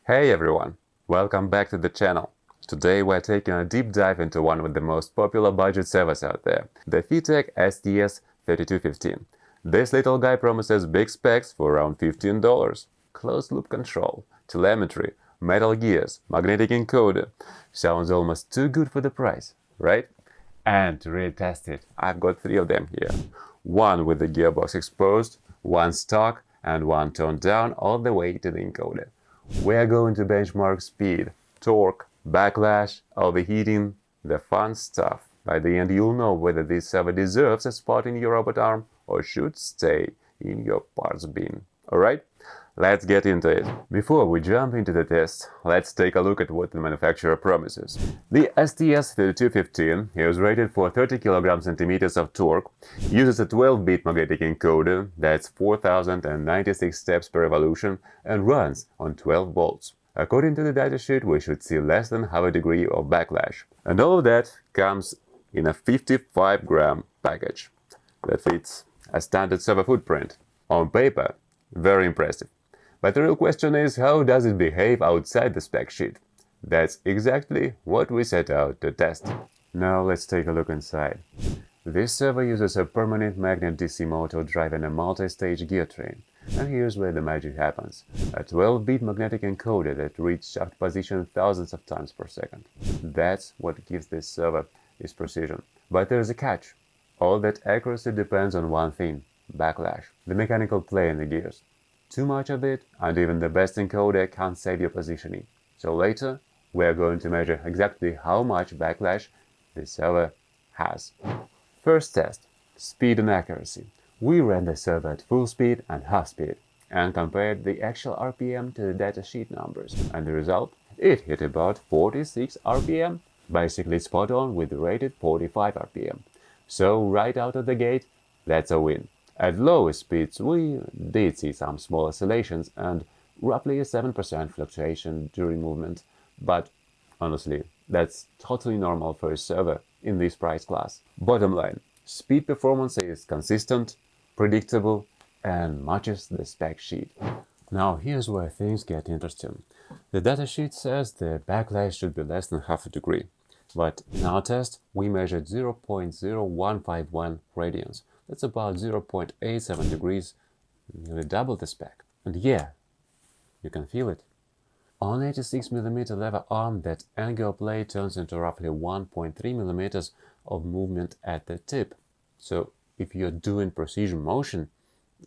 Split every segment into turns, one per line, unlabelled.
Hey everyone, welcome back to the channel. Today we're taking a deep dive into one of the most popular budget servers out there, the Feetech STS3215. This little guy promises big specs for around $15. Closed loop control, telemetry, metal gears, magnetic encoder. Sounds almost too good for the price, right? And to really test it, I've got three of them here. One with the gearbox exposed, one stock, and one toned down all the way to the encoder. We're going to benchmark speed, torque, backlash, overheating, the fun stuff. By the end you'll know whether this server deserves a spot in your robot arm or should stay in your parts bin. Alright? Let's get into it. Before we jump into the test, let's take a look at what the manufacturer promises. The STS3215 is rated for 30 kg-cm of torque, uses a 12-bit magnetic encoder, that's 4096 steps per revolution, and runs on 12 volts. According to the datasheet, we should see less than half a degree of backlash. And all of that comes in a 55-gram package that fits a standard server footprint. On paper, very impressive. But the real question is, how does it behave outside the spec sheet? That's exactly what we set out to test. Now let's take a look inside. This server uses a permanent magnet DC motor driving a multi-stage gear train. And here's where the magic happens. A 12-bit magnetic encoder that reads shaft position thousands of times per second. That's what gives this server its precision. But there's a catch. All that accuracy depends on one thing: backlash, the mechanical play in the gears. Too much of it, and even the best encoder can't save your positioning. So later, we're going to measure exactly how much backlash this server has. First test: speed and accuracy. We ran the server at full speed and half speed, and compared the actual RPM to the datasheet numbers. And the result? It hit about 46 RPM, basically spot on with the rated 45 RPM. So right out of the gate, that's a win. At lower speeds, we did see some small oscillations and roughly a 7% fluctuation during movement, but honestly, that's totally normal for a server in this price class. Bottom line, speed performance is consistent, predictable, and matches the spec sheet. Now here's where things get interesting. The datasheet says the backlash should be less than half a degree, but in our test we measured 0.0151 radians. That's about 0.87 degrees, nearly double the spec. And yeah, you can feel it. On 86mm lever arm, that angular play turns into roughly 1.3mm of movement at the tip. So if you're doing precision motion,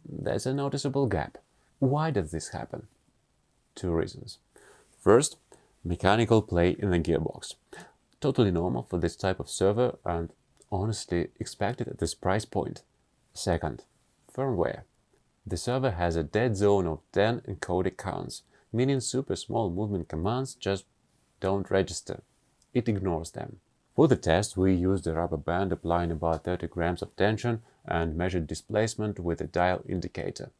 there's a noticeable gap. Why does this happen? Two reasons. First, mechanical play in the gearbox. Totally normal for this type of server and honestly expected at this price point. Second, firmware. The server has a dead zone of 10 encoded counts, meaning super small movement commands just don't register. It ignores them. For the test, we used a rubber band applying about 30 grams of tension and measured displacement with a dial indicator.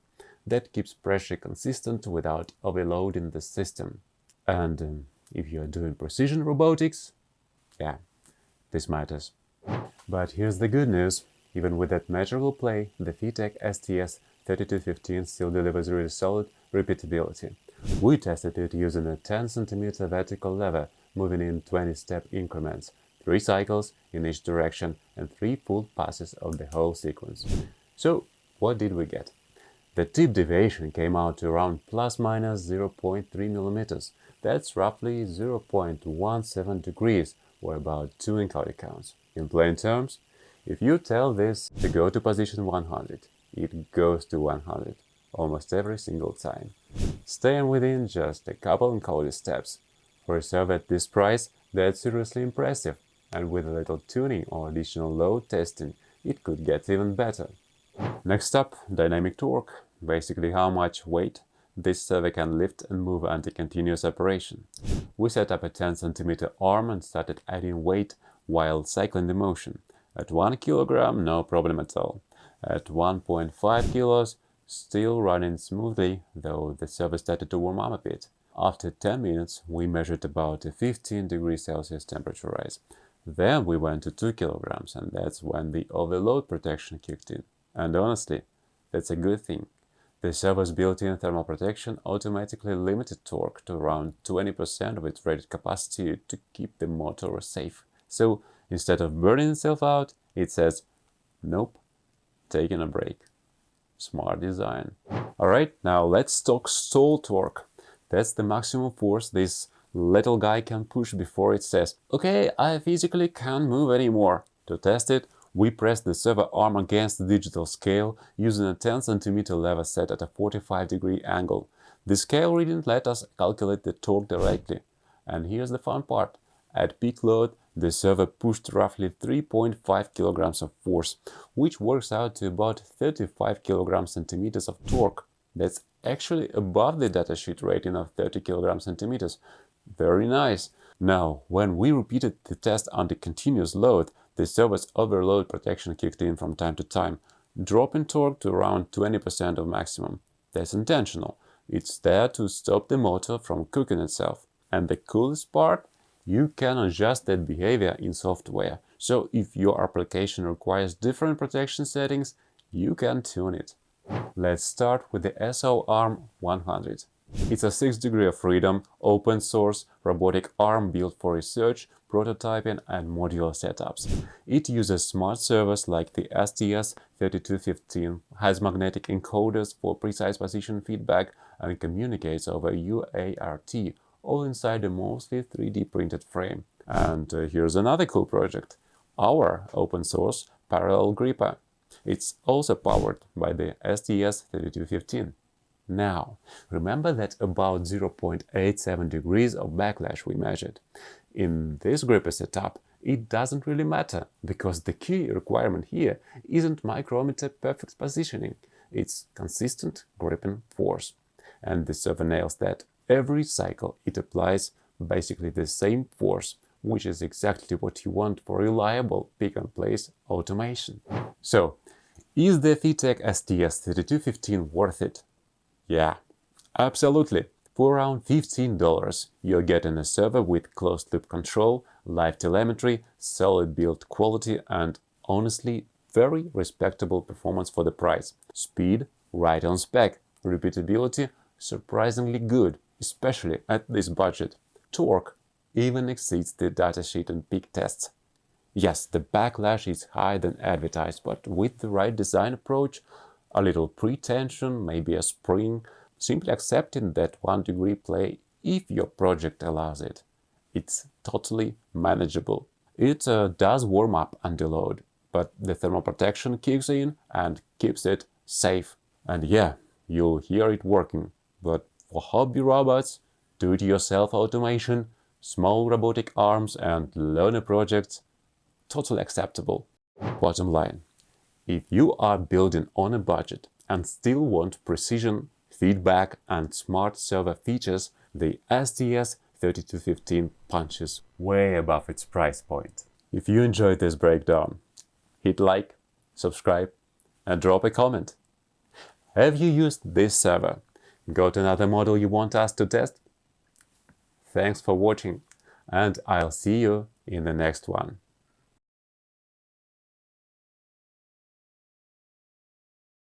That keeps pressure consistent without overloading the system. And if you're doing precision robotics, yeah, this matters. But here's the good news. Even with that measurable play, the Feetech STS3215 still delivers really solid repeatability. We tested it using a 10 cm vertical lever, moving in 20-step increments, 3 cycles in each direction, and 3 full passes of the whole sequence. So, what did we get? The tip deviation came out to around plus minus 0.3 mm. That's roughly 0.17 degrees, or about 2 encoder counts. In plain terms, if you tell this to go to position 100, it goes to 100, almost every single time, staying within just a couple encoder steps. For a server at this price, that's seriously impressive, and with a little tuning or additional load testing, it could get even better. Next up, dynamic torque, basically how much weight this server can lift and move under continuous operation. We set up a 10 cm arm and started adding weight while cycling the motion. At 1 kilogram, no problem at all. At 1.5 kilos, still running smoothly, though the server started to warm up a bit. After 10 minutes, we measured about a 15 degrees Celsius temperature rise. Then we went to 2 kilograms, and that's when the overload protection kicked in. And honestly, that's a good thing. The servo's built-in thermal protection automatically limited torque to around 20% of its rated capacity to keep the motor safe. So instead of burning itself out, it says, nope, taking a break. Smart design. Alright, now let's talk stall torque. That's the maximum force this little guy can push before it says, okay, I physically can't move anymore. To test it, we pressed the servo arm against the digital scale using a 10 cm lever set at a 45-degree angle. The scale reading let us calculate the torque directly. And here's the fun part. At peak load, the servo pushed roughly 3.5 kilograms of force, which works out to about 35 kg-centimeters of torque. That's actually above the datasheet rating of 30 kg-centimeters. Very nice. Now, when we repeated the test under continuous load, the servo's overload protection kicked in from time to time, dropping torque to around 20% of maximum. That's intentional. It's there to stop the motor from cooking itself. And the coolest part? You can adjust that behavior in software. So if your application requires different protection settings, you can tune it. Let's start with the SO Arm 100. It's a 6-degree of freedom, open source, robotic arm built for research, prototyping and modular setups. It uses smart servos like the STS3215, has magnetic encoders for precise position feedback and communicates over UART, all inside a mostly 3D printed frame. And here's another cool project, our open source parallel gripper. It's also powered by the STS3215. Now, remember that about 0.87 degrees of backlash we measured. In this gripper setup, it doesn't really matter, because the key requirement here isn't micrometer perfect positioning, it's consistent gripping force. And the servo nails that. Every cycle it applies basically the same force, which is exactly what you want for reliable pick-and-place automation. So, is the Feetech STS3215 worth it? Yeah, absolutely. For around $15, you're getting a servo with closed-loop control, live telemetry, solid build quality, and honestly, very respectable performance for the price. Speed, right on spec. Repeatability, surprisingly good, especially at this budget. Torque even exceeds the datasheet and peak tests. Yes, the backlash is higher than advertised, but with the right design approach, a little pre-tension, maybe a spring, simply accepting that 1-degree play if your project allows it. It's totally manageable. It does warm up under load, but the thermal protection kicks in and keeps it safe. And yeah, you'll hear it working. But for hobby robots, do-it-yourself automation, small robotic arms and learner projects, totally acceptable. Bottom line. If you are building on a budget and still want precision, feedback and smart servo features, the STS3215 punches way above its price point. If you enjoyed this breakdown, hit like, subscribe and drop a comment. Have you used this servo? Got another model you want us to test? Thanks for watching, and I'll see you in the next one.